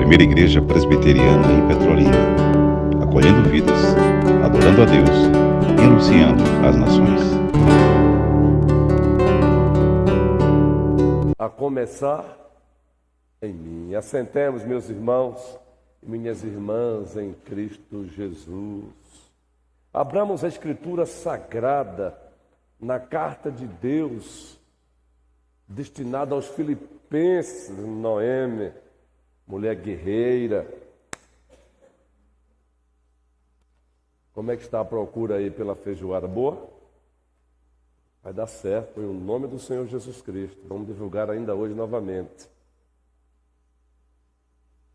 primeira igreja presbiteriana em Petrolina, acolhendo vidas, adorando a Deus e anunciando às nações. A começar em mim. Assentemos, meus irmãos e minhas irmãs em Cristo Jesus. Abramos a Escritura Sagrada na carta de Deus destinada aos Filipenses, Noemi, mulher guerreira. Como é que está a procura aí pela feijoada? Boa? Vai dar certo, em nome do Senhor Jesus Cristo. Vamos divulgar ainda hoje novamente.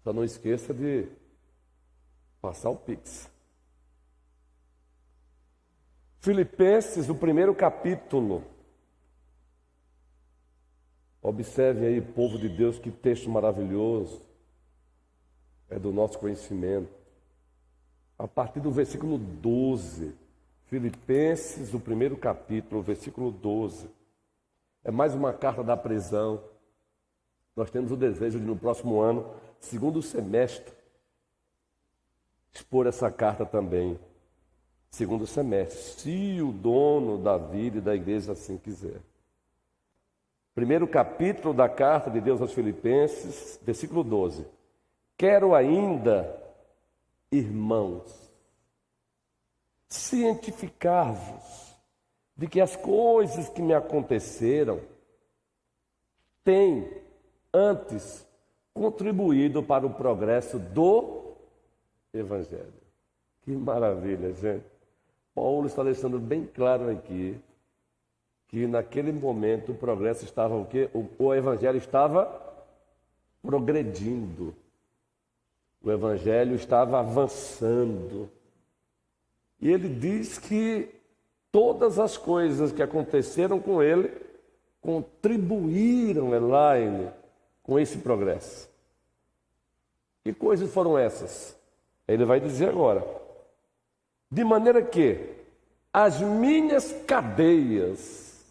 Só não esqueça de passar o Pix. Filipenses, o primeiro capítulo. Observe aí, povo de Deus, que texto maravilhoso. É do nosso conhecimento. A partir do versículo 12. Filipenses, o primeiro capítulo, versículo 12. É mais uma carta da prisão. Nós temos o desejo de, no próximo ano, segundo semestre, expor essa carta também. Segundo semestre, se o dono da vida e da igreja assim quiser. Primeiro capítulo da carta de Deus aos Filipenses, versículo 12. Quero ainda, irmãos, cientificar-vos de que as coisas que me aconteceram têm antes contribuído para o progresso do Evangelho. Que maravilha, gente. Paulo está deixando bem claro aqui que naquele momento o progresso estava o quê? O Evangelho estava progredindo. O Evangelho estava avançando. E ele diz que todas as coisas que aconteceram com ele contribuíram, Elaine, com esse progresso. Que coisas foram essas? Ele vai dizer agora. De maneira que as minhas cadeias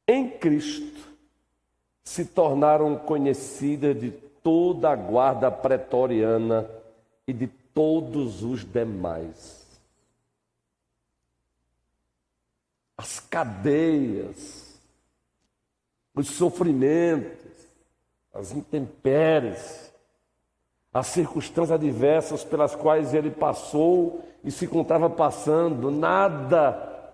em Cristo se tornaram conhecidas de toda a guarda pretoriana e de todos os demais. As cadeias, os sofrimentos, as intempéries, as circunstâncias adversas pelas quais ele passou e se encontrava passando, nada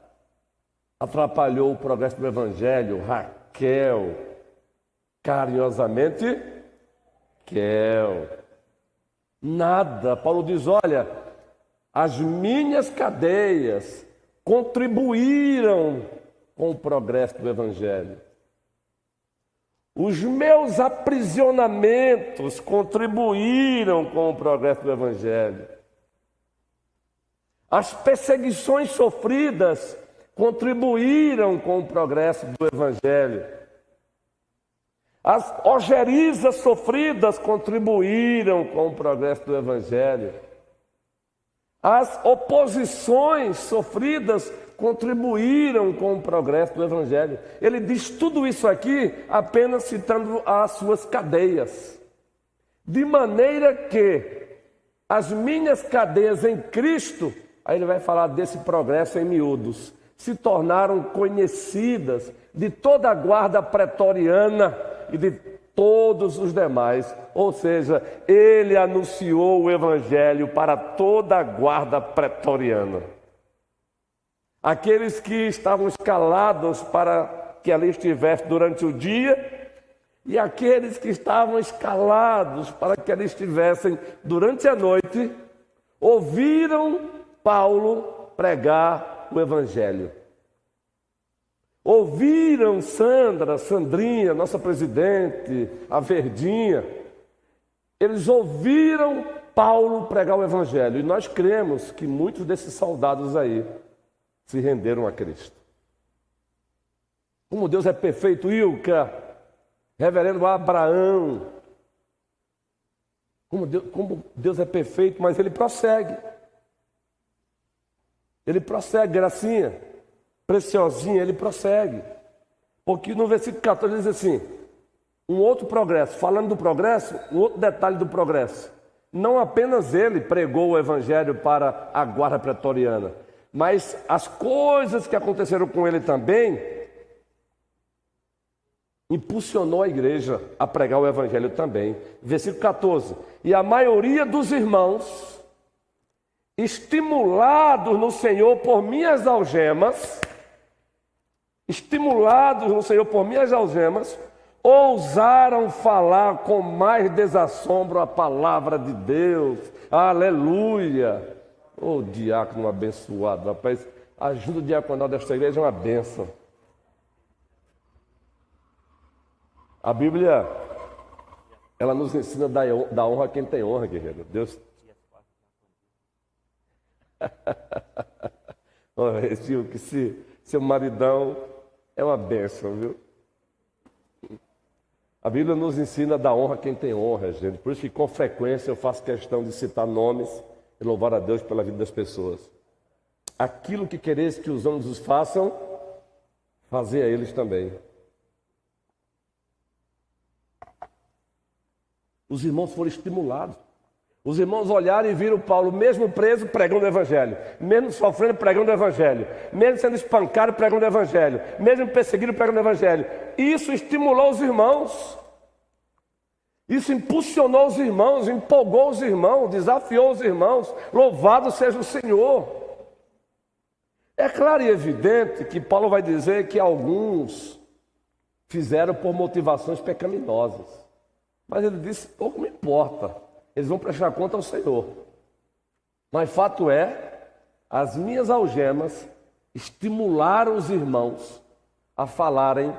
atrapalhou o progresso do Evangelho. Raquel, carinhosamente, Raquel. Nada. Paulo diz, olha, as minhas cadeias contribuíram com o progresso do Evangelho. Os meus aprisionamentos contribuíram com o progresso do Evangelho. As perseguições sofridas contribuíram com o progresso do Evangelho. As ojerias sofridas contribuíram com o progresso do Evangelho. As oposições sofridas contribuíram com o progresso do Evangelho. Ele diz tudo isso aqui apenas citando as suas cadeias. De maneira que as minhas cadeias em Cristo, aí ele vai falar desse progresso em miúdos, se tornaram conhecidas de toda a guarda pretoriana e de todos os demais. Ou seja, ele anunciou o Evangelho para toda a guarda pretoriana. Aqueles que estavam escalados para que ali estivesse durante o dia e aqueles que estavam escalados para que ali estivessem durante a noite, ouviram Paulo pregar o Evangelho. Ouviram Sandrinha, nossa presidente, a Verdinha. Eles ouviram Paulo pregar o Evangelho. E nós cremos que muitos desses soldados aí se renderam a Cristo. Como Deus é perfeito, Ilka, reverendo Abraão. Como Deus é perfeito, mas ele prossegue. Ele prossegue, Gracinha, preciosinha, ele prossegue. Porque no versículo 14 diz assim: Um outro progresso, falando do progresso, um outro detalhe do progresso. Não apenas ele pregou o evangelho para a guarda pretoriana, mas as coisas que aconteceram com ele também impulsionou a igreja a pregar o evangelho também. Versículo 14. E a maioria dos irmãos, estimulados no Senhor por minhas algemas, ousaram falar com mais desassombro a palavra de Deus. Aleluia! Ô diácono abençoado, rapaz, a ajuda diaconal desta igreja é uma bênção. A Bíblia, ela nos ensina a dar honra a quem tem honra, guerreiro. Deus. Olha, que seu maridão é uma bênção, viu? A Bíblia nos ensina a dar honra a quem tem honra, gente. Por isso que com frequência eu faço questão de citar nomes e louvar a Deus pela vida das pessoas. Aquilo que quereis que os homens os façam, fazei a eles também. Os irmãos foram estimulados. Os irmãos olharam e viram Paulo, mesmo preso, pregando o evangelho, mesmo sofrendo, pregando o evangelho, mesmo sendo espancado, pregando o evangelho, mesmo perseguido, pregando o evangelho. Isso estimulou os irmãos. Isso impulsionou os irmãos, empolgou os irmãos, desafiou os irmãos. Louvado seja o Senhor. É claro e evidente que Paulo vai dizer que alguns fizeram por motivações pecaminosas. Mas ele disse, pouco me importa, eles vão prestar conta ao Senhor. Mas fato é, as minhas algemas estimularam os irmãos a falarem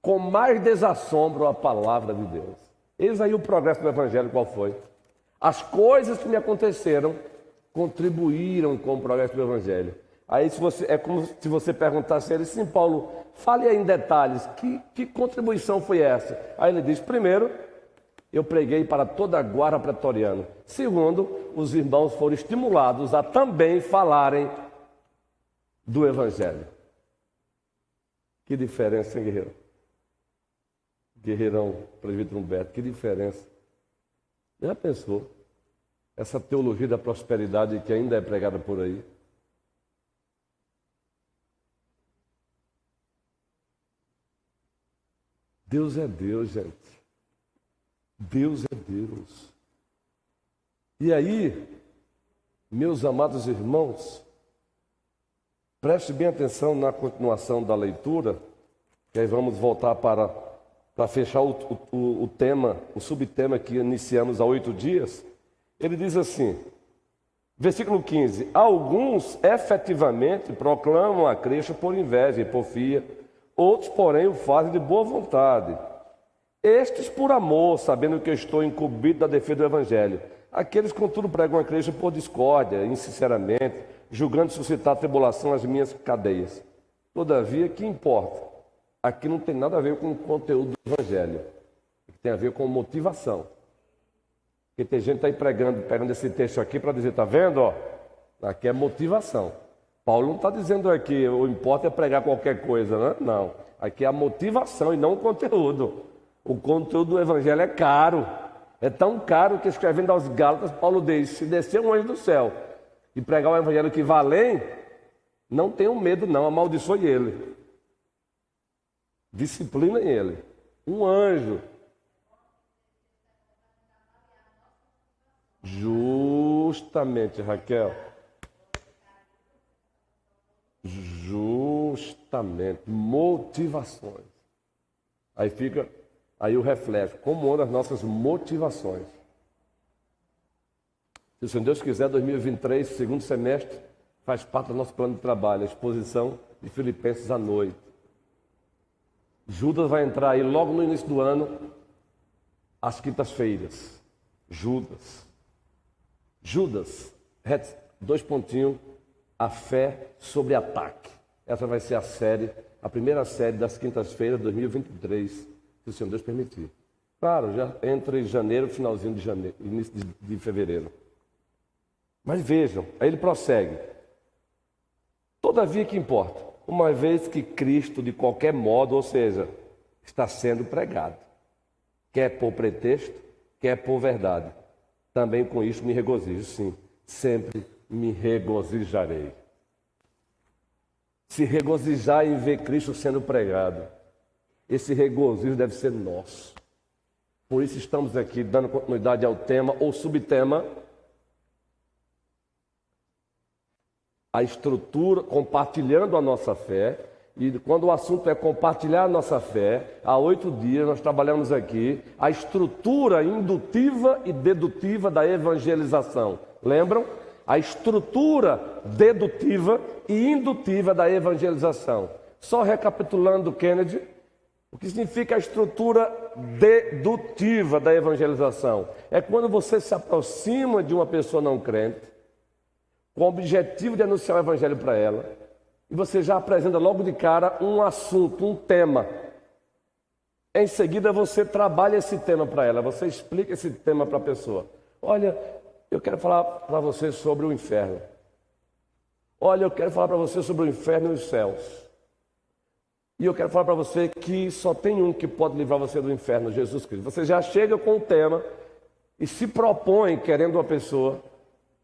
com mais desassombro a palavra de Deus. Eis aí o progresso do evangelho qual foi. As coisas que me aconteceram contribuíram com o progresso do evangelho. Aí é como se você perguntasse a ele, sim, Paulo, fale aí em detalhes, que contribuição foi essa? Aí ele diz, primeiro, eu preguei para toda a guarda pretoriana. Segundo, os irmãos foram estimulados a também falarem do evangelho. Que diferença, hein, guerreiro? Guerreirão, presbítero Humberto, que diferença. Já pensou? Essa teologia da prosperidade que ainda é pregada por aí. Deus é Deus, gente. Deus é Deus. E aí, meus amados irmãos, preste bem atenção na continuação da leitura, que aí vamos voltar para fechar o tema, o subtema que iniciamos há 8 dias. Ele diz assim, versículo 15, alguns efetivamente proclamam a Cristo por inveja e porfia, outros, porém, o fazem de boa vontade. Estes por amor, sabendo que eu estou incumbido da defesa do Evangelho. Aqueles, contudo, pregam a Cristo por discórdia, insinceramente, julgando suscitar tribulação às minhas cadeias. Todavia, que importa? Aqui não tem nada a ver com o conteúdo do Evangelho. Tem a ver com motivação. Porque tem gente aí pegando esse texto aqui para dizer, tá vendo? Ó, aqui é motivação. Paulo não está dizendo aqui, o importa é pregar qualquer coisa, né? Não. Aqui é a motivação e não o conteúdo. O conteúdo do evangelho é caro. É tão caro que escrevendo aos Gálatas, Paulo diz, se descer um anjo do céu e pregar o evangelho que vai além, não tenham medo não, amaldiçoe ele. Disciplinem ele. Um anjo. Justamente, Raquel. Justamente, motivações. Aí o reflexo, como andam as nossas motivações. Se o Senhor Deus quiser, 2023, segundo semestre, faz parte do nosso plano de trabalho, a exposição de Filipenses à noite. Judas vai entrar aí logo no início do ano, às quintas-feiras. Judas, 2 pontinhos, a fé sobre ataque. Essa vai ser a primeira série das quintas-feiras de 2023, se o Senhor Deus permitir. Claro, já entre janeiro, finalzinho de janeiro, início de fevereiro. Mas vejam, aí ele prossegue. Todavia que importa, uma vez que Cristo, de qualquer modo, ou seja, está sendo pregado. Quer por pretexto, quer por verdade. Também com isso me regozijo, sim. Sempre me regozijarei. Se regozijar em ver Cristo sendo pregado, esse regozijo deve ser nosso. Por isso estamos aqui dando continuidade ao tema ou subtema, a estrutura, compartilhando a nossa fé. E quando o assunto é compartilhar a nossa fé, há 8 dias nós trabalhamos aqui a estrutura indutiva e dedutiva da evangelização. Lembram? A estrutura dedutiva e indutiva da evangelização. Só recapitulando, Kennedy, o que significa a estrutura dedutiva da evangelização? É quando você se aproxima de uma pessoa não crente, com o objetivo de anunciar o evangelho para ela, e você já apresenta logo de cara um assunto, um tema. Em seguida você trabalha esse tema para ela, você explica esse tema para a pessoa. Olha, eu quero falar para você sobre o inferno. Olha, eu quero falar para você sobre o inferno e os céus. E eu quero falar para você que só tem um que pode livrar você do inferno, Jesus Cristo. Você já chega com o tema e se propõe, querendo uma pessoa,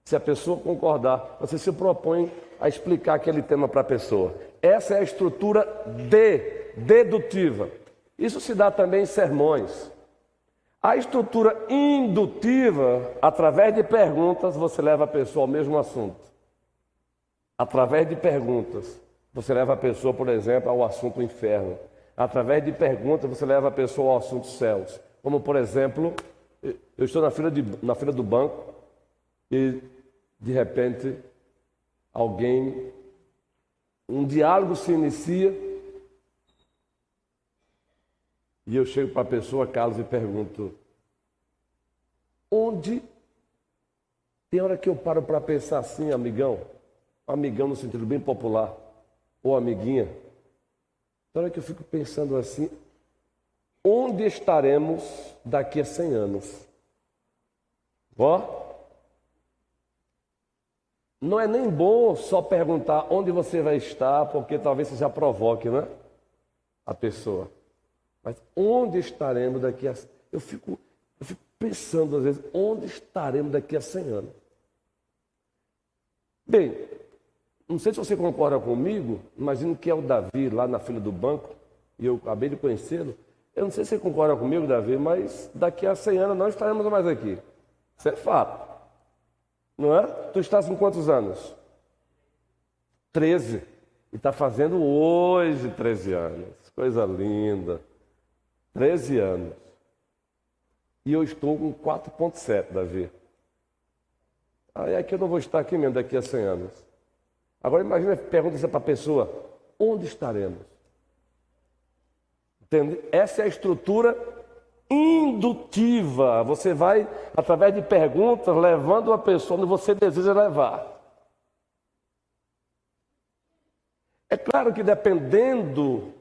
se a pessoa concordar, você se propõe a explicar aquele tema para a pessoa. Essa é a estrutura dedutiva. Isso se dá também em sermões. A estrutura indutiva, através de perguntas, você leva a pessoa ao mesmo assunto. Através de perguntas, você leva a pessoa, por exemplo, ao assunto inferno. Através de perguntas, você leva a pessoa ao assunto céus. Como, por exemplo, eu estou na fila do banco e, de repente, um diálogo se inicia e eu chego para a pessoa, Carlos, e pergunto: onde? Tem hora que eu paro para pensar assim, amigão no sentido bem popular, ou amiguinha, tem hora que eu fico pensando assim, onde estaremos daqui a 100 anos? Ó, não é nem bom só perguntar onde você vai estar, porque talvez você já provoque, né? A pessoa. Mas onde estaremos daqui a... Eu fico pensando às vezes, onde estaremos daqui a 100 anos? Bem, não sei se você concorda comigo, imagino que é o Davi lá na fila do banco, e eu acabei de conhecê-lo. Eu não sei se você concorda comigo, Davi, mas daqui a 100 anos não estaremos mais aqui. Isso é fato. Não é? Tu estás com quantos anos? 13. E está fazendo hoje 13 anos. Coisa linda. 13 anos. E eu estou com 4,7, Davi. Aí é que eu não vou estar aqui mesmo daqui a 100 anos. Agora imagina, pergunta isso para a pessoa: onde estaremos? Entende? Essa é a estrutura indutiva. Você vai, através de perguntas, levando a pessoa onde você deseja levar. É claro que dependendo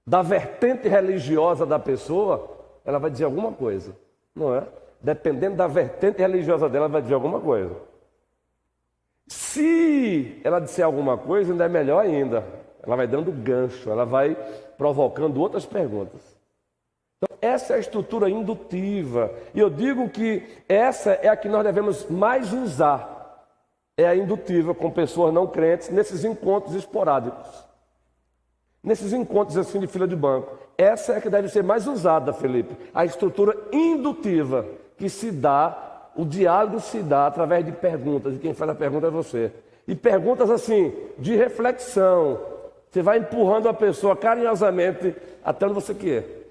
da vertente religiosa da pessoa, ela vai dizer alguma coisa, não é? Dependendo da vertente religiosa dela, ela vai dizer alguma coisa. Se ela disser alguma coisa, ainda é melhor ainda. Ela vai dando gancho, ela vai provocando outras perguntas. Então, essa é a estrutura indutiva. E eu digo que essa é a que nós devemos mais usar. É a indutiva com pessoas não crentes nesses encontros esporádicos. Nesses encontros assim de fila de banco. Essa é a que deve ser mais usada, Felipe. A estrutura indutiva que se dá, o diálogo se dá através de perguntas. E quem faz a pergunta é você. E perguntas assim, de reflexão. Você vai empurrando a pessoa carinhosamente até onde você quer.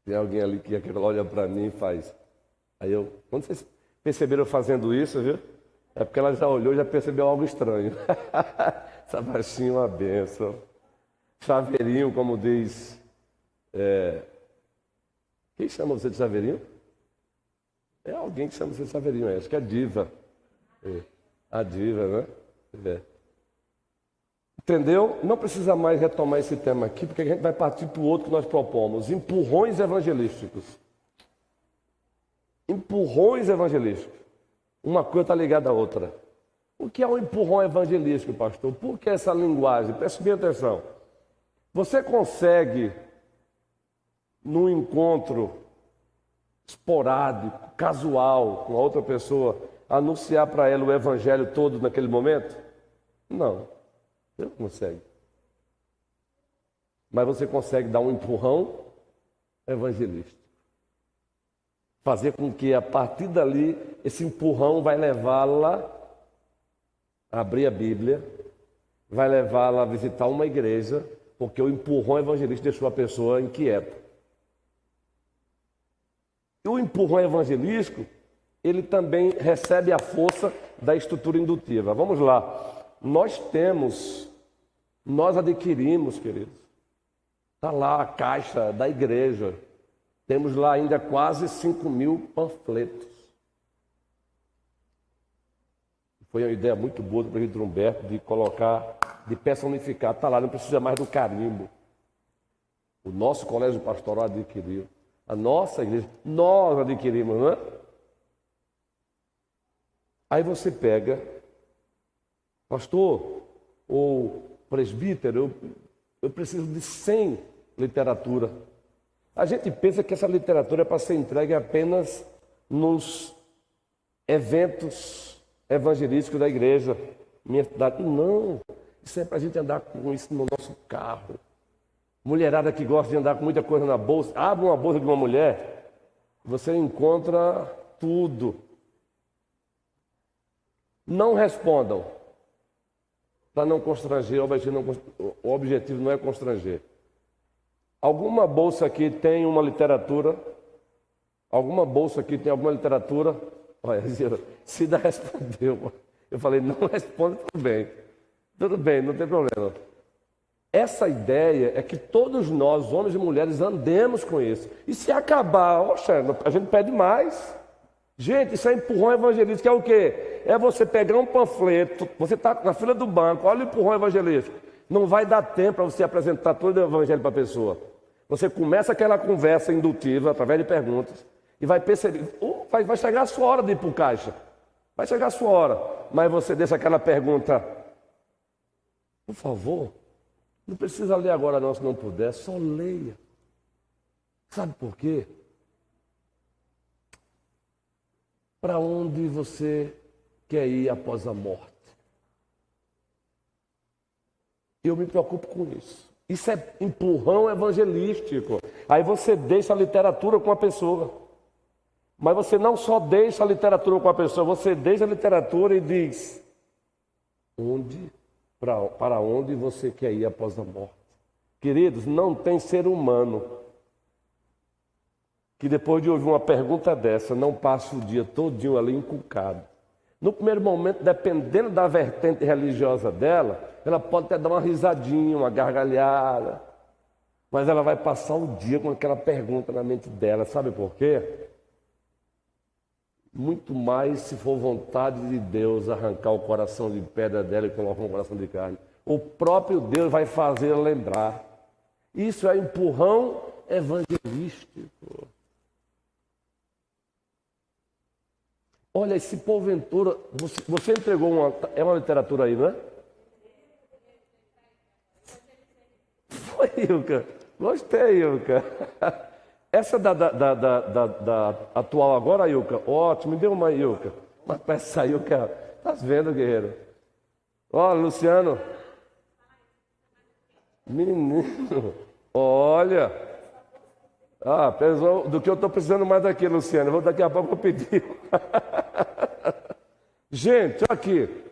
Tem alguém ali que olha para mim e faz. Aí eu, quando vocês perceberam fazendo isso, viu? É porque ela já olhou e já percebeu algo estranho. Essa baixinha é uma benção. Chaveirinho, como diz. Quem chama você de chaveirinho? É alguém que chama você de chaveirinho, acho que é diva. A diva, né? Entendeu? Não precisa mais retomar esse tema aqui, porque a gente vai partir para o outro que nós propomos. Empurrões evangelísticos. Empurrões evangelísticos. Uma coisa está ligada à outra. O que é um empurrão evangelístico, pastor? Por que essa linguagem? Preste bem atenção. Você consegue, num encontro esporádico, casual, com a outra pessoa, anunciar para ela o evangelho todo naquele momento? Não, você não consegue. Mas você consegue dar um empurrão evangelístico. Fazer com que a partir dali, esse empurrão vai levá-la a abrir a Bíblia, vai levá-la a visitar uma igreja, porque o empurrão evangelístico deixou a pessoa inquieta. E o empurrão evangelístico, ele também recebe a força da estrutura indutiva. Vamos lá. Nós adquirimos, queridos. Está lá a caixa da igreja. Temos lá ainda quase 5.000 panfletos. Foi uma ideia muito boa do presbítero Humberto de colocar, de personificar. Está lá, não precisa mais do carimbo. O nosso colégio pastoral adquiriu. A nossa igreja, nós adquirimos, não é? Aí você pega, pastor ou presbítero, eu preciso de 100 literatura. A gente pensa que essa literatura é para ser entregue apenas nos eventos evangelísticos da igreja, minha cidade. Não, isso é para a gente andar com isso no nosso carro. Mulherada que gosta de andar com muita coisa na bolsa, abre uma bolsa de uma mulher, você encontra tudo. Não respondam, para não constranger, o objetivo não é constranger. Alguma bolsa aqui tem uma literatura? Alguma bolsa aqui tem alguma literatura? Olha, Cida respondeu. Eu falei, não responde, tudo bem, não tem problema. Essa ideia é que todos nós, homens e mulheres, andemos com isso. E se acabar, a gente pede mais. Gente, isso é empurrão evangelístico, é o quê? É você pegar um panfleto, você está na fila do banco, olha o empurrão evangelístico. Não vai dar tempo para você apresentar todo o evangelho para a pessoa. Você começa aquela conversa indutiva, através de perguntas, e vai perceber, vai chegar a sua hora de ir para o caixa. Vai chegar a sua hora, mas você deixa aquela pergunta, por favor, não precisa ler agora não, se não puder, só leia. Sabe por quê? Para onde você quer ir após a morte? Eu me preocupo com isso. Isso é empurrão evangelístico. Aí você deixa a literatura com a pessoa. Mas você não só deixa a literatura com a pessoa, você deixa a literatura e diz: para onde você quer ir após a morte? Queridos, não tem ser humano que depois de ouvir uma pergunta dessa, não passa o dia todinho ali encucado. No primeiro momento, dependendo da vertente religiosa dela, ela pode até dar uma risadinha, uma gargalhada, mas ela vai passar o dia com aquela pergunta na mente dela. Sabe por quê? Muito mais se for vontade de Deus arrancar o coração de pedra dela e colocar um coração de carne. O próprio Deus vai fazer ela lembrar. Isso é empurrão evangelístico. Olha, se porventura, você entregou uma literatura aí, não é? Foi, Ilka. Gostei, Ilka. Essa da atual agora, Ilka, ótimo, me deu uma, Ilka. Mas para essa Ilka, tá vendo, guerreiro? Ó, Luciano. Menino, olha. Pessoal, do que eu estou precisando mais daqui, Luciano. Daqui a pouco eu pedir. Gente, aqui.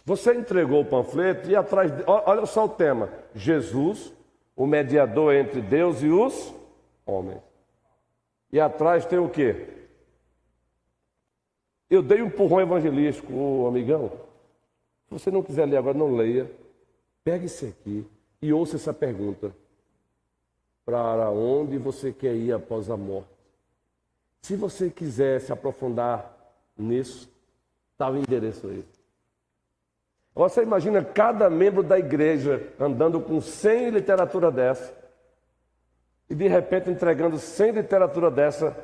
Você entregou o panfleto e atrás, olha só o tema: Jesus, o mediador entre Deus e os homens. E atrás tem o quê? Eu dei um empurrão evangelístico, amigão. Se você não quiser ler agora, não leia. Pegue isso aqui e ouça essa pergunta: para onde você quer ir após a morte? Se você quiser se aprofundar nisso, está o endereço aí. Agora você imagina cada membro da igreja andando com 100 literatura dessa e de repente entregando 100 literatura dessa,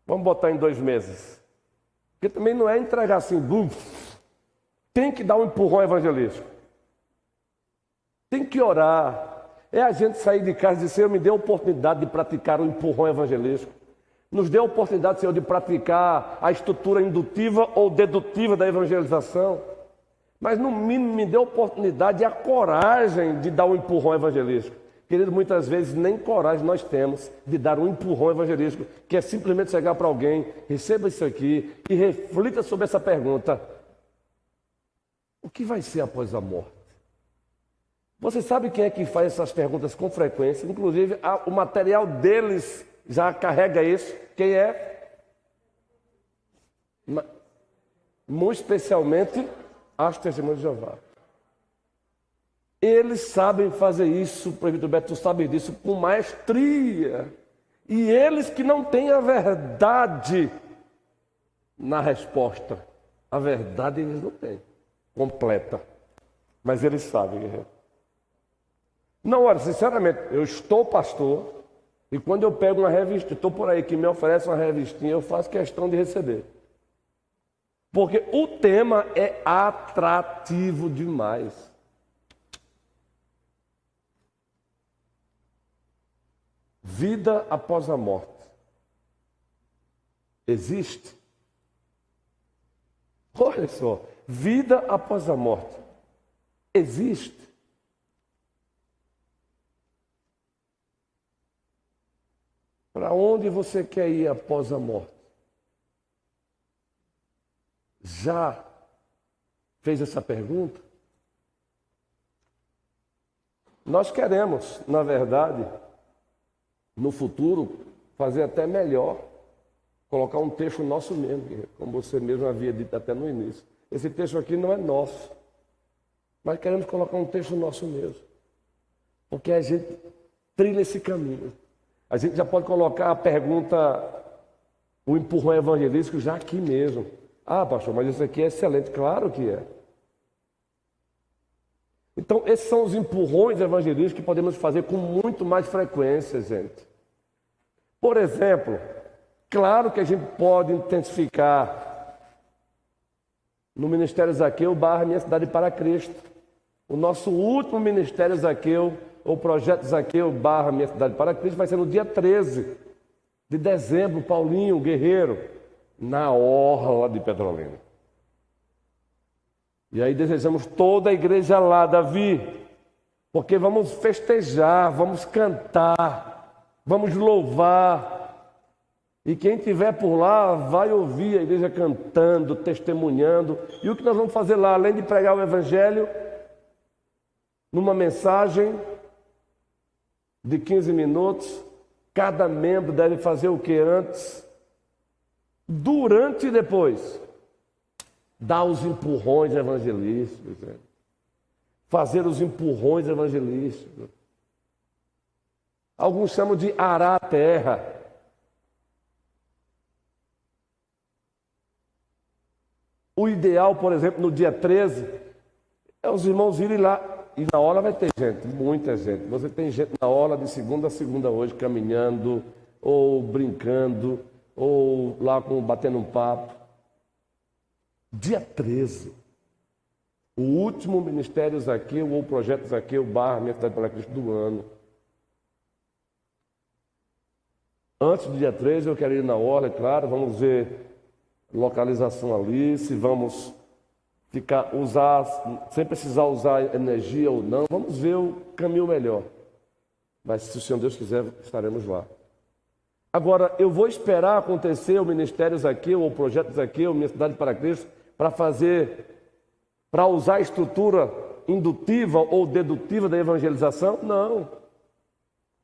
vamos botar em 2 meses. Porque também não é entregar assim, tem que dar um empurrão evangelístico. Tem que orar. É a gente sair de casa e dizer, Senhor, me dê a oportunidade de praticar o empurrão evangelístico. Nos dê a oportunidade, Senhor, de praticar a estrutura indutiva ou dedutiva da evangelização. Mas, no mínimo, me dê a oportunidade e a coragem de dar um empurrão evangelístico. Querido, muitas vezes nem coragem nós temos de dar um empurrão evangelístico, que é simplesmente chegar para alguém, receba isso aqui e reflita sobre essa pergunta. O que vai ser após a morte? Você sabe quem é que faz essas perguntas com frequência? Inclusive, o material deles já carrega isso. Quem é? Muito especialmente as testemunhas de Jeová. Eles sabem fazer isso, presbítero Beto, tu sabe disso, com maestria. E eles que não têm a verdade na resposta. A verdade eles não têm, completa. Mas eles sabem, guerreiro. Não, olha, sinceramente, eu estou pastor, e quando eu pego uma revista, estou por aí que me oferece uma revistinha, eu faço questão de receber. Porque o tema é atrativo demais. Vida após a morte. Existe? Olha só, vida após a morte. Existe? Para onde você quer ir após a morte? Já fez essa pergunta? Nós queremos, na verdade, no futuro, fazer até melhor, colocar um texto nosso mesmo, como você mesmo havia dito até no início. Esse texto aqui não é nosso, mas queremos colocar um texto nosso mesmo, porque a gente trilha esse caminho. A gente já pode colocar a pergunta, o empurrão evangelístico já aqui mesmo. Ah, pastor, mas isso aqui é excelente. Claro que é. Então, esses são os empurrões evangelísticos que podemos fazer com muito mais frequência, gente. Por exemplo, claro que a gente pode intensificar no Ministério Zaqueu / Minha Cidade para Cristo. O nosso último Ministério Zaqueu, ou Projeto Zaqueu / Minha Cidade para Cristo, vai ser no dia 13 de dezembro, Paulinho, Guerreiro, na orla de Petrolina. E aí desejamos toda a igreja lá, Davi, porque vamos festejar, vamos cantar, vamos louvar. E quem estiver por lá vai ouvir a igreja cantando, testemunhando. E o que nós vamos fazer lá, além de pregar o Evangelho, numa mensagem de 15 minutos, cada membro deve fazer o que antes, durante e depois. Dar os empurrões evangelísticos, fazer os empurrões evangelísticos. Alguns chamam de arar a terra. O ideal, por exemplo, no dia 13, é os irmãos irem lá, e na hora vai ter gente, muita gente. Você tem gente na hora de segunda a segunda hoje, caminhando, ou brincando, ou lá batendo um papo. Dia 13, o último Ministério Zaqueu ou Projeto Zaqueu / Minha Cidade para Cristo do ano. Antes do dia 13 eu quero ir na orla, é claro, vamos ver localização ali, se vamos sem precisar usar energia ou não, vamos ver o caminho melhor. Mas se o Senhor Deus quiser, estaremos lá. Agora, eu vou esperar acontecer o Ministério Zaqueu ou Projeto Zaqueu, Minha Cidade para Cristo, para usar a estrutura indutiva ou dedutiva da evangelização? Não.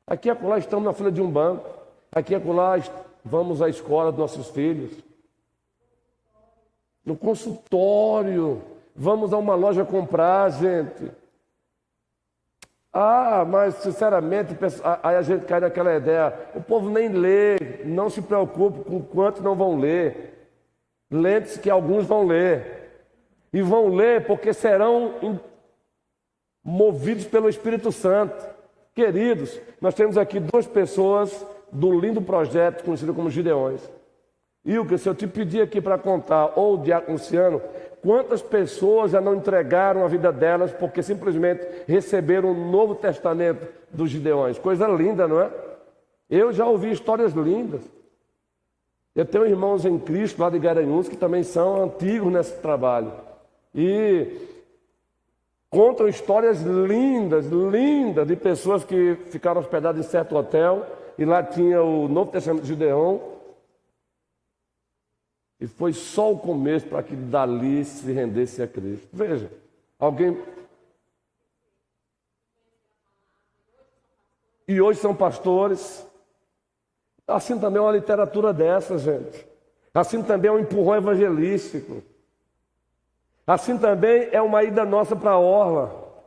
Aqui e acolá estamos na fila de um banco. Aqui e acolá vamos à escola dos nossos filhos. No consultório. Vamos a uma loja comprar, gente. Ah, mas sinceramente, aí a gente cai naquela ideia. O povo nem lê, não se preocupe com quantos não vão ler. Lembre-se que alguns vão ler. E vão ler porque serão movidos pelo Espírito Santo. Queridos, nós temos aqui duas pessoas do lindo projeto conhecido como Gideões. Ilka, se eu te pedir aqui para contar, ou o Diácono Luciano, quantas pessoas já não entregaram a vida delas porque simplesmente receberam o Novo Testamento dos Gideões? Coisa linda, não é? Eu já ouvi histórias lindas. Eu tenho irmãos em Cristo lá de Garanhuns que também são antigos nesse trabalho. E contam histórias lindas, lindas, de pessoas que ficaram hospedadas em certo hotel e lá tinha o Novo Testamento de Gideão. E foi só o começo para que dali se rendesse a Cristo. Veja, alguém... E hoje são pastores. Assim também é uma literatura dessa, gente. Assim também é um empurrão evangelístico. Assim também é uma ida nossa para a orla.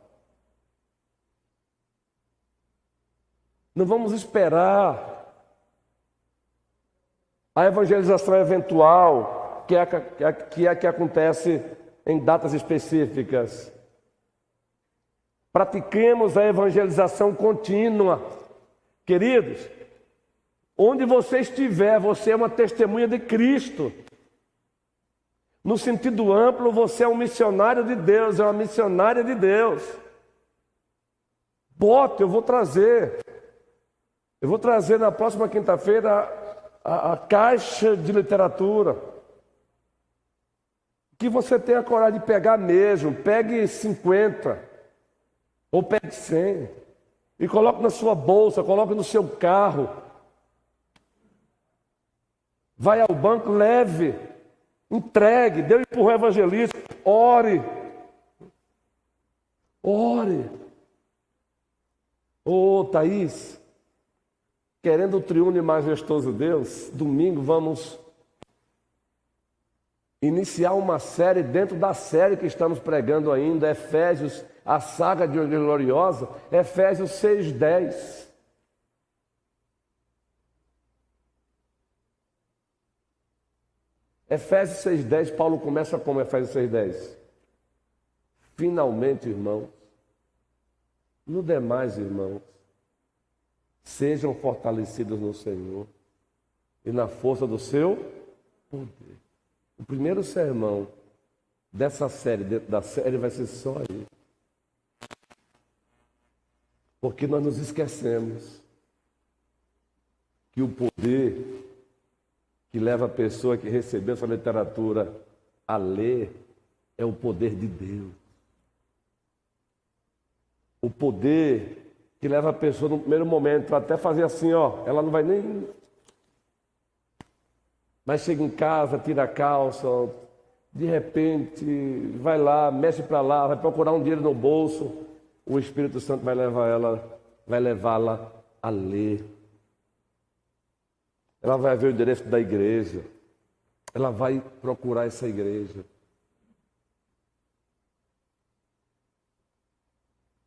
Não vamos esperar a evangelização eventual, que é a que acontece em datas específicas. Pratiquemos a evangelização contínua. Queridos, onde você estiver, você é uma testemunha de Cristo. No sentido amplo, você é um missionário de Deus, é uma missionária de Deus. Bote, eu vou trazer na próxima quinta-feira a caixa de literatura. Que você tenha coragem de pegar mesmo, pegue 50 ou pegue 100 e coloque na sua bolsa, coloque no seu carro. Vai ao banco, leve, entregue, dê um empurrão evangelístico, ore. Ô Thaís, querendo o triunfo majestoso de Deus, domingo vamos iniciar uma série dentro da série que estamos pregando ainda, Efésios, a saga de Igreja Gloriosa, Efésios 6:10. Efésios 6:10, Paulo começa como Efésios 6:10. Finalmente, irmãos, no demais, irmãos, sejam fortalecidos no Senhor e na força do seu poder. O primeiro sermão dessa série, dentro da série, vai ser só aí. Porque nós nos esquecemos que o poder que leva a pessoa que recebeu essa literatura a ler é o poder de Deus. O poder que leva a pessoa no primeiro momento até fazer assim, ó, ela não vai nem... Mas chega em casa, tira a calça, de repente vai lá, mexe para lá, vai procurar um dinheiro no bolso, o Espírito Santo vai levá-la a ler. Ela vai ver o endereço da igreja, ela vai procurar essa igreja.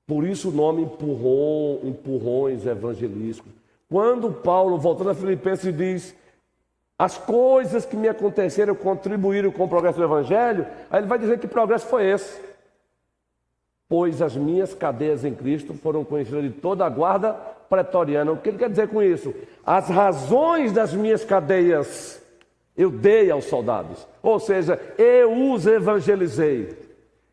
Por isso o nome empurrões evangelísticos. Quando Paulo, voltando a Filipenses, diz: as coisas que me aconteceram contribuíram com o progresso do Evangelho, aí ele vai dizer que progresso foi esse. Pois as minhas cadeias em Cristo foram conhecidas de toda a guarda pretoriana. O que ele quer dizer com isso? As razões das minhas cadeias eu dei aos soldados. Ou seja, eu os evangelizei.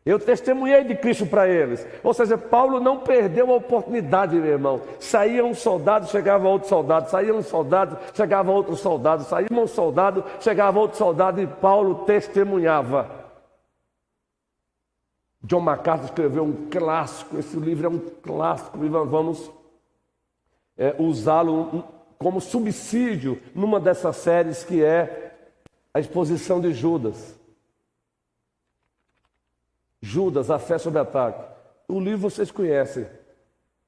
Eu testemunhei de Cristo para eles. Ou seja, Paulo não perdeu a oportunidade, meu irmão. Saía um soldado, chegava outro soldado. Saía um soldado, chegava outro soldado. Saía um soldado, chegava outro soldado. E Paulo testemunhava. John MacArthur escreveu um clássico. Esse livro é um clássico. E vamos usá-lo como subsídio numa dessas séries, que é a exposição de Judas. Judas, a fé sob ataque. O livro vocês conhecem,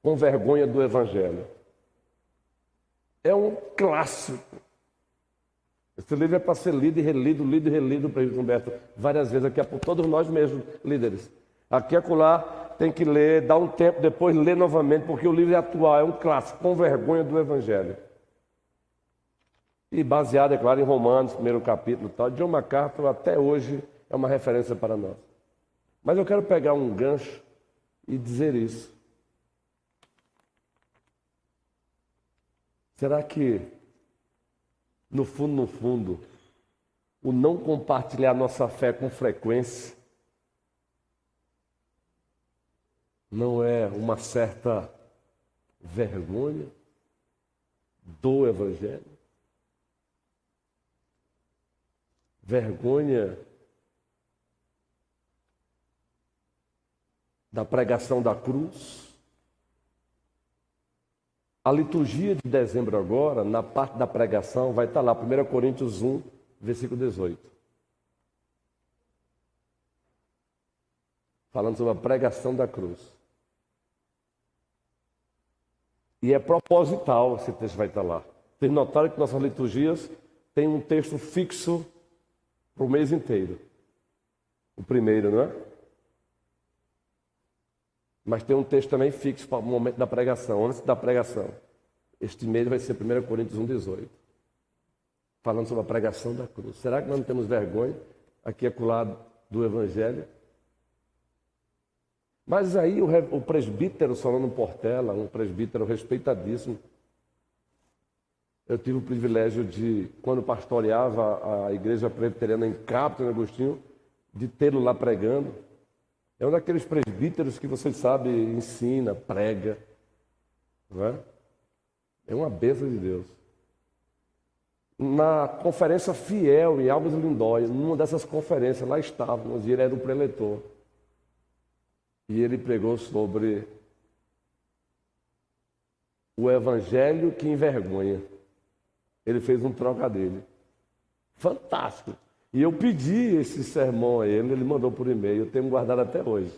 Com Vergonha do Evangelho. É um clássico. Esse livro é para ser lido e relido, para Humberto, várias vezes, aqui é por todos nós mesmos, líderes. Aqui e acolá tem que ler, dar um tempo, depois ler novamente, porque o livro é atual, é um clássico, Com Vergonha do Evangelho. E baseado, é claro, em Romanos, primeiro capítulo e tal. John MacArthur, até hoje, é uma referência para nós. Mas eu quero pegar um gancho e dizer isso. Será que, no fundo, o não compartilhar nossa fé com frequência, não é uma certa vergonha do Evangelho? Vergonha da pregação da cruz? A liturgia de dezembro agora, na parte da pregação, vai estar lá, 1 Coríntios 1, versículo 18. Falando sobre a pregação da cruz. E é proposital, esse texto vai estar lá. Vocês notaram que nossas liturgias têm um texto fixo para o mês inteiro. O primeiro, não é? Mas tem um texto também fixo para o momento da pregação, antes da pregação. Este mês vai ser 1 Coríntios 1, 18. Falando sobre a pregação da cruz. Será que nós não temos vergonha aqui acolá do Evangelho? Mas aí o presbítero Solano Portela, um presbítero respeitadíssimo, eu tive o privilégio de, quando pastoreava a igreja presbiteriana em Capitão Agostinho, de tê-lo lá pregando. É um daqueles presbíteros que vocês sabem, ensina, prega, não é? É uma bênção de Deus. Na conferência Fiel em Alves Lindóia, numa dessas conferências, lá estávamos, e ele era o preletor. E ele pregou sobre o evangelho que envergonha. Ele fez um trocadilho. Fantástico. E eu pedi esse sermão a ele, ele mandou por e-mail, eu tenho guardado até hoje.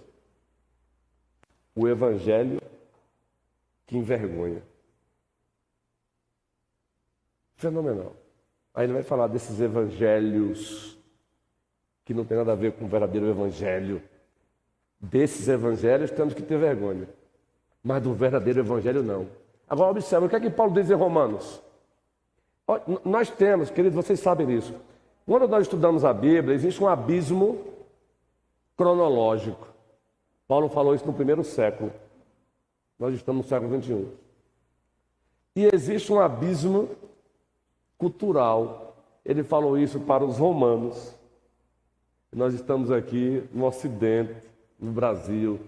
O evangelho que envergonha. Fenomenal. Aí ele vai falar desses evangelhos que não tem nada a ver com o verdadeiro evangelho. Desses evangelhos temos que ter vergonha, mas do verdadeiro evangelho não. Agora observe, o que é que Paulo diz em Romanos? Nós temos, queridos, vocês sabem disso. Quando nós estudamos a Bíblia, existe um abismo cronológico. Paulo falou isso no primeiro século. Nós estamos no século 21. E existe um abismo cultural. Ele falou isso para os romanos. Nós estamos aqui no Ocidente, no Brasil,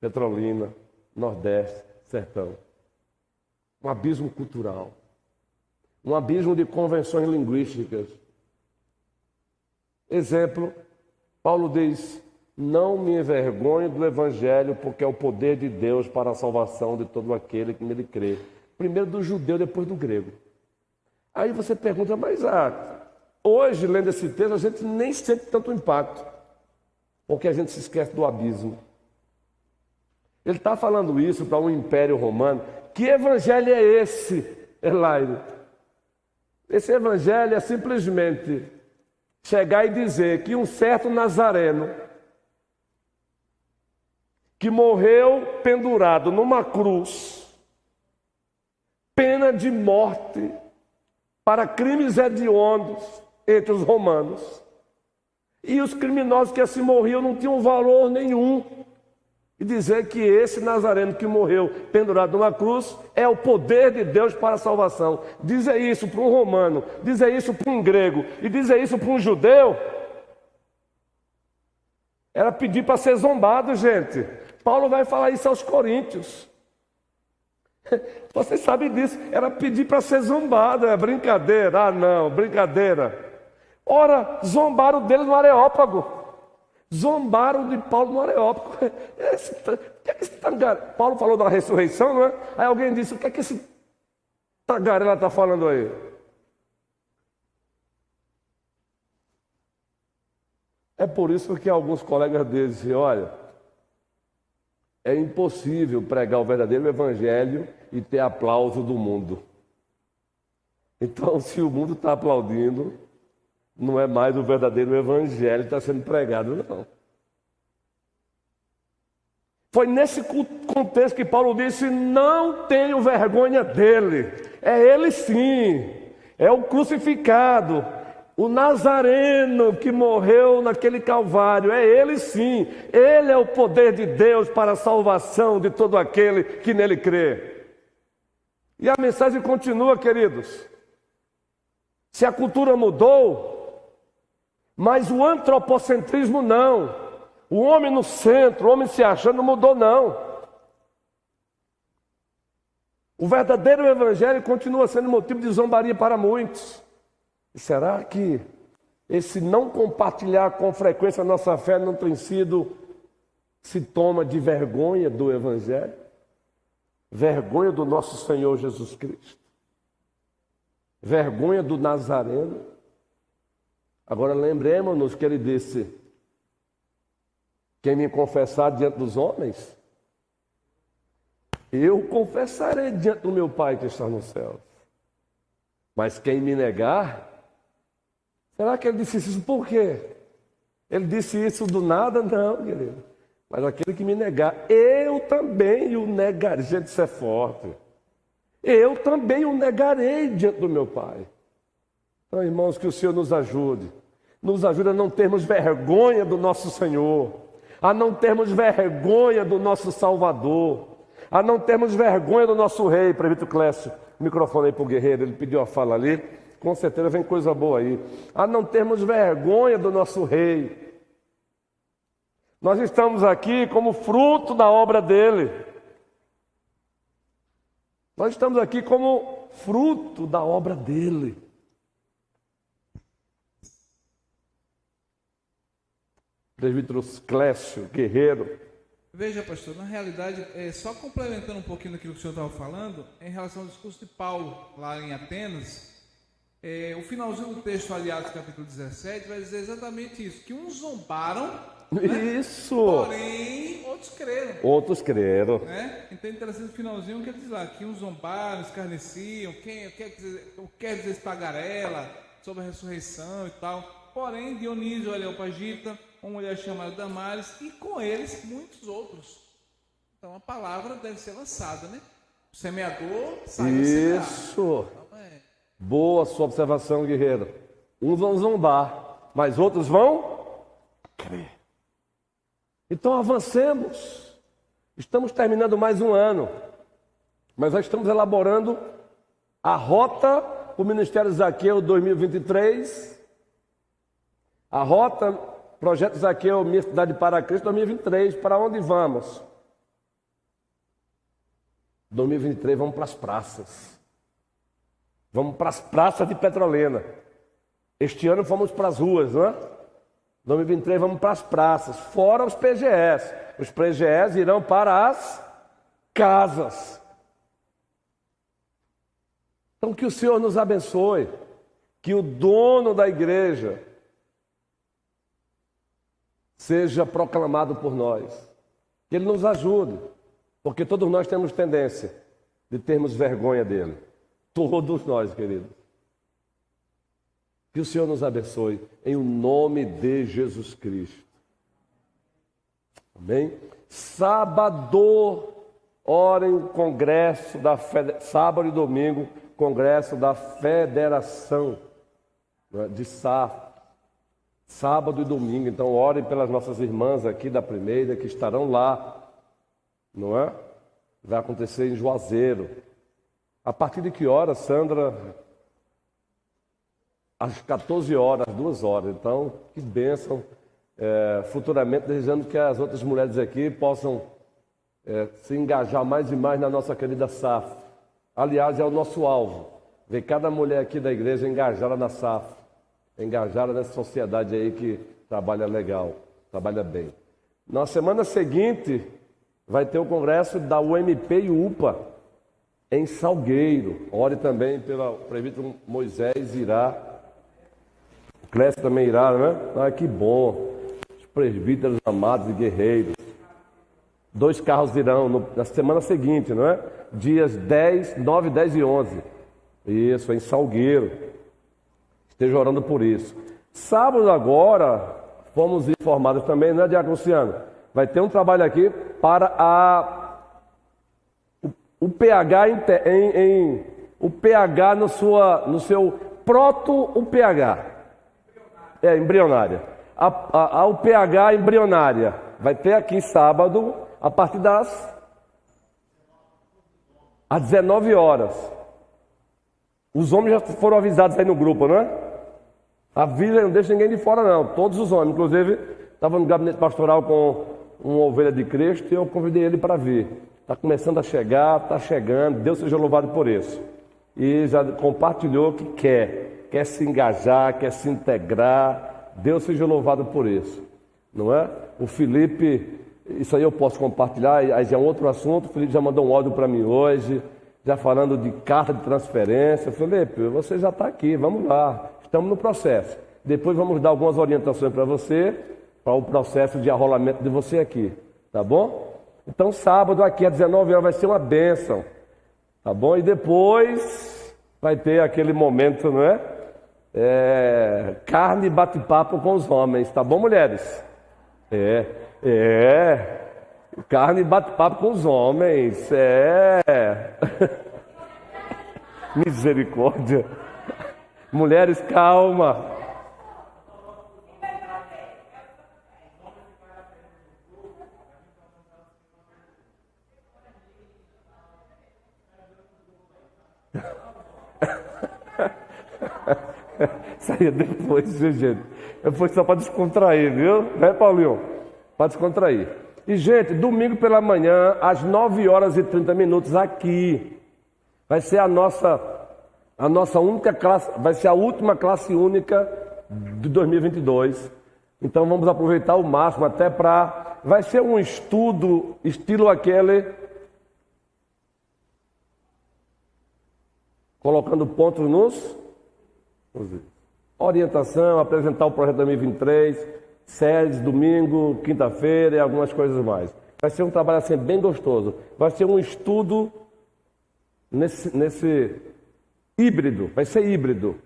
Petrolina, Nordeste, Sertão. Um abismo cultural. Um abismo de convenções linguísticas. Exemplo, Paulo diz: não me envergonhe do Evangelho, porque é o poder de Deus para a salvação de todo aquele que nele crê. Primeiro do judeu, depois do grego. Aí você pergunta, mas hoje, lendo esse texto, a gente nem sente tanto impacto, porque a gente se esquece do abismo. Ele está falando isso para um império romano. Que evangelho é esse, Elaine? Esse evangelho é simplesmente chegar e dizer que um certo nazareno, que morreu pendurado numa cruz, pena de morte para crimes hediondos entre os romanos, e os criminosos que assim morriam não tinham valor nenhum, e dizer que esse nazareno que morreu pendurado numa cruz é o poder de Deus para a salvação. Dizer isso para um romano, dizer isso para um grego e dizer isso para um judeu, era pedir para ser zombado, gente. Paulo vai falar isso aos coríntios. Vocês sabem disso, era pedir para ser zombado, é brincadeira, não, brincadeira. Ora, zombaram dele no Areópago. Zombaram de Paulo no Areópago. Paulo falou da ressurreição, não é? Aí alguém disse, o que é que esse tagarela está falando aí? É por isso que alguns colegas deles dizem, olha, é impossível pregar o verdadeiro evangelho e ter aplauso do mundo. Então, se o mundo está aplaudindo, não é mais o verdadeiro evangelho que está sendo pregado, não. Foi nesse contexto que Paulo disse, não tenho vergonha dele. É ele sim, é o crucificado, o nazareno que morreu naquele calvário, é ele sim. Ele é o poder de Deus para a salvação de todo aquele que nele crê. E a mensagem continua, queridos. Se a cultura mudou, Mas o antropocentrismo não. O homem no centro, o homem se achando, não mudou não. O verdadeiro evangelho continua sendo motivo de zombaria para muitos. E será que esse não compartilhar com frequência a nossa fé não tem sido sintoma de vergonha do evangelho? Vergonha do nosso Senhor Jesus Cristo? Vergonha do Nazareno? Agora lembremos-nos que ele disse: quem me confessar diante dos homens, eu confessarei diante do meu Pai que está no céu. Mas quem me negar, será que ele disse isso por quê? Ele disse isso do nada? Não, querido. Mas aquele que me negar, eu também o negarei. Gente, isso é forte. Eu também o negarei diante do meu Pai. Então, irmãos, que o Senhor nos ajude. Nos ajude a não termos vergonha do nosso Senhor, a não termos vergonha do nosso Salvador, a não termos vergonha do nosso Rei. Presbítero Clécio, microfone aí para o guerreiro, ele pediu a fala ali, com certeza vem coisa boa aí. A não termos vergonha do nosso Rei. Nós estamos aqui como fruto da obra dele. Nós estamos aqui como fruto da obra dele. Presbítero Clécio, guerreiro. Veja, pastor, na realidade, só complementando um pouquinho daquilo que o senhor estava falando, em relação ao discurso de Paulo, lá em Atenas, o finalzinho do texto, aliás, capítulo 17, vai dizer exatamente isso, que uns zombaram, né? Isso! Porém, outros creram. Outros creram. Né? Então é interessante o finalzinho que ele diz lá, que uns zombaram, escarneciam, quer dizer esse tagarela, sobre a ressurreição e tal. Porém, Dionísio, Areopagita, uma mulher chamada Damares, e com eles muitos outros. Então a palavra deve ser lançada, né? O semeador sai a semear. Isso! Boa sua observação, guerreiro. Uns vão zombar, mas outros vão crer. Então avancemos. Estamos terminando mais um ano, mas já estamos elaborando a rota para o Ministério Zaqueu 2023, a rota Projeto Zaqueu, Minha Cidade para Cristo 2023, para onde vamos? 2023 vamos para as praças. Vamos para as praças de Petrolina. Este ano fomos para as ruas, não é? 2023 vamos para as praças, fora os PGS. Os PGS irão para as casas. Então que o Senhor nos abençoe, que o dono da igreja seja proclamado por nós, que Ele nos ajude, porque todos nós temos tendência de termos vergonha dEle, todos nós, queridos. Que o Senhor nos abençoe, em o nome de Jesus Cristo. Amém? Sábado, orem o congresso sábado e domingo, congresso da Federação de SAF. Sábado e domingo, então orem pelas nossas irmãs aqui da primeira que estarão lá, não é? Vai acontecer em Juazeiro. A partir de que hora, Sandra? Às 14 horas, 2 horas. Então, que bênção. Futuramente, desejando que as outras mulheres aqui possam se engajar mais e mais na nossa querida SAF. Aliás, é o nosso alvo. Ver cada mulher aqui da igreja engajada na SAF. Engajada nessa sociedade aí que trabalha legal, trabalha bem. Na semana seguinte, vai ter o congresso da UMP e UPA, em Salgueiro. Ore também pelo presbítero Moisés irá. O Clécio também irá, né? Ah, que bom. Os presbíteros amados e guerreiros. 2 carros irão na semana seguinte, não é? Dias 10, 9, 10 e 11. Isso, em Salgueiro. Esteja orando por isso. Sábado agora, fomos informados também, né, Diácono Luciano? Vai ter um trabalho aqui para o pH o pH no seu proto-UPH. Embrionária. A UPH embrionária. Vai ter aqui sábado, a partir às 19 horas. Os homens já foram avisados aí no grupo, não é? Avisa, não deixa ninguém de fora não, todos os homens. Inclusive, estava no gabinete pastoral com uma ovelha de Cristo e eu convidei ele para vir. Está começando a chegar, está chegando, Deus seja louvado por isso. E já compartilhou que quer se engajar, quer se integrar, Deus seja louvado por isso, não é? O Felipe, isso aí eu posso compartilhar, aí já é um outro assunto, o Felipe já mandou um áudio para mim hoje, já falando de carta de transferência. Felipe, você já está aqui, vamos lá, estamos no processo. Depois vamos dar algumas orientações para você, para o processo de arrolamento de você aqui, tá bom? Então sábado aqui às 19 horas vai ser uma bênção, tá bom? E depois vai ter aquele momento, não é? Carne e bate-papo com os homens, tá bom, mulheres? Carne e bate-papo com os homens, Misericórdia. Mulheres, calma. Isso aí é depois, viu, gente? Foi só para descontrair, viu? Né, Paulinho? Para descontrair. E, gente, domingo pela manhã, às 9 horas e 30 minutos, aqui, vai ser a nossa única classe, vai ser a última classe única de 2022. Então, vamos aproveitar o máximo até para... Vai ser um estudo, estilo aquele... Colocando pontos nos orientação, apresentar o projeto 2023, séries, domingo, quinta-feira e algumas coisas mais. Vai ser um trabalho assim bem gostoso. Vai ser um estudo nesse híbrido, vai ser híbrido,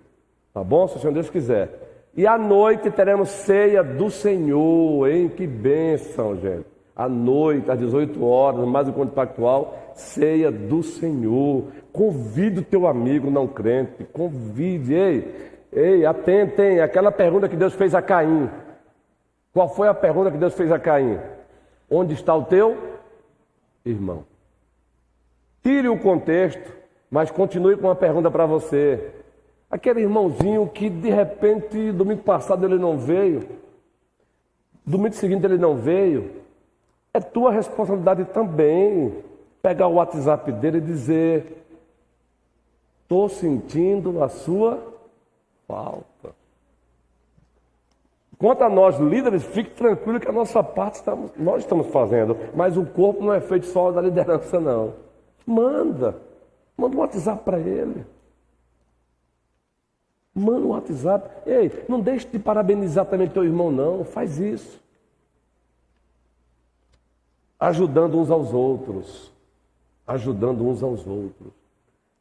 tá bom? Se o Senhor Deus quiser. E à noite teremos ceia do Senhor, hein? Que bênção, gente. À noite, às 18 horas, mais um encontro pactual, ceia do Senhor. Convide o teu amigo não crente, convide, ei, atentem, aquela pergunta que Deus fez a Caim. Qual foi a pergunta que Deus fez a Caim? Onde está o teu irmão? Tire o contexto, mas continue com uma pergunta para você. Aquele irmãozinho que de repente, domingo passado ele não veio, domingo seguinte ele não veio, é tua responsabilidade também pegar o WhatsApp dele e dizer: estou sentindo a sua falta. Quanto a nós líderes, fique tranquilo que a nossa parte nós estamos fazendo, mas o corpo não é feito só da liderança, não. Manda um WhatsApp para ele. Manda um WhatsApp. Ei, não deixe de parabenizar também teu irmão, não. Faz isso. Ajudando uns aos outros. Ajudando uns aos outros.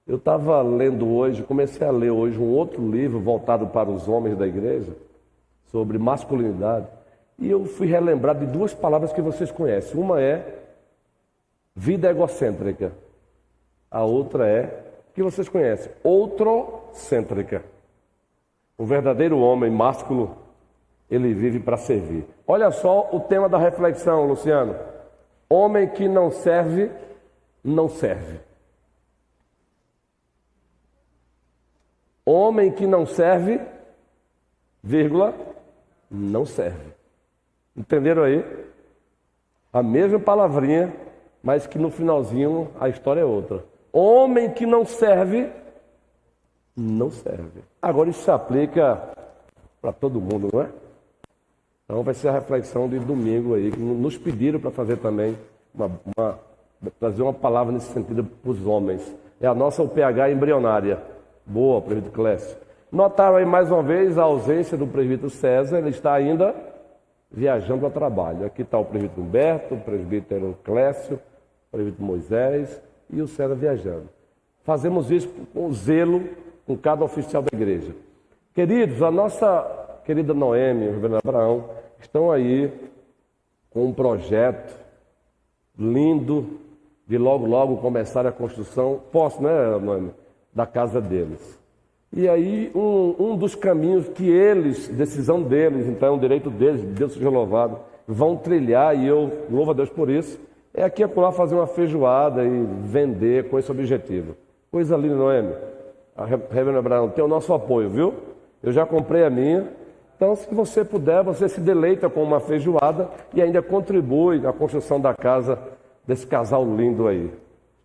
Eu estava lendo hoje, comecei a ler hoje um outro livro voltado para os homens da igreja, sobre masculinidade, e eu fui relembrar de duas palavras que vocês conhecem. Uma é vida egocêntrica, a outra é, que vocês conhecem, outrocêntrica. O verdadeiro homem másculo, ele vive para servir. Olha só o tema da reflexão, Luciano. Homem que não serve, não serve. Homem que não serve, vírgula, não serve. Entenderam aí? A mesma palavrinha, mas que no finalzinho a história é outra. Homem que não serve, não serve. Agora isso se aplica para todo mundo, não é? Então vai ser a reflexão de domingo aí, que nos pediram para fazer também, trazer uma palavra nesse sentido para os homens. É a nossa UPH embrionária. Boa, presbítero Clécio. Notaram aí mais uma vez a ausência do presbítero César, ele está ainda viajando a trabalho. Aqui está o presbítero Humberto, o presbítero Clécio, o presbítero Moisés e o César viajando. Fazemos isso com zelo com cada oficial da igreja. Queridos, a nossa querida Noemi e o reverendo Abraão estão aí com um projeto lindo de logo começar a construção, né, Noemi? Da casa deles. E aí, um dos caminhos que eles, decisão deles, então, direito deles, Deus seja louvado, vão trilhar, e eu louvo a Deus por isso, é aqui acolá fazer uma feijoada e vender com esse objetivo. Coisa linda, Noemi. A reverendo Abraão tem o nosso apoio, viu? Eu já comprei a minha. Então, se você puder, você se deleita com uma feijoada e ainda contribui na construção da casa desse casal lindo aí.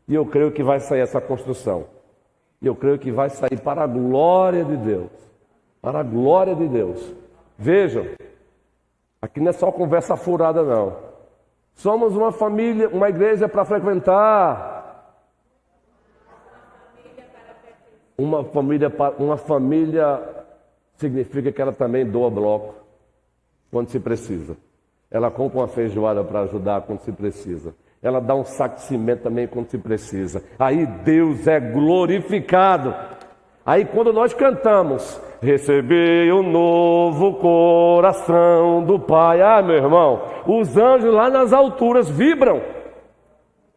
E eu creio que vai sair essa construção. E eu creio que vai sair para a glória de Deus. Para a glória de Deus. Vejam, aqui não é só conversa furada, não. Somos uma família, uma igreja para frequentar. Uma família significa que ela também doa bloco quando se precisa. Ela compra uma feijoada para ajudar quando se precisa. Ela dá um saco de cimento também quando se precisa. Aí Deus é glorificado. Aí quando nós cantamos, recebi um novo coração do Pai. Ah, meu irmão, os anjos lá nas alturas vibram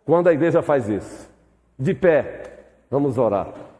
quando a igreja faz isso. De pé, vamos orar.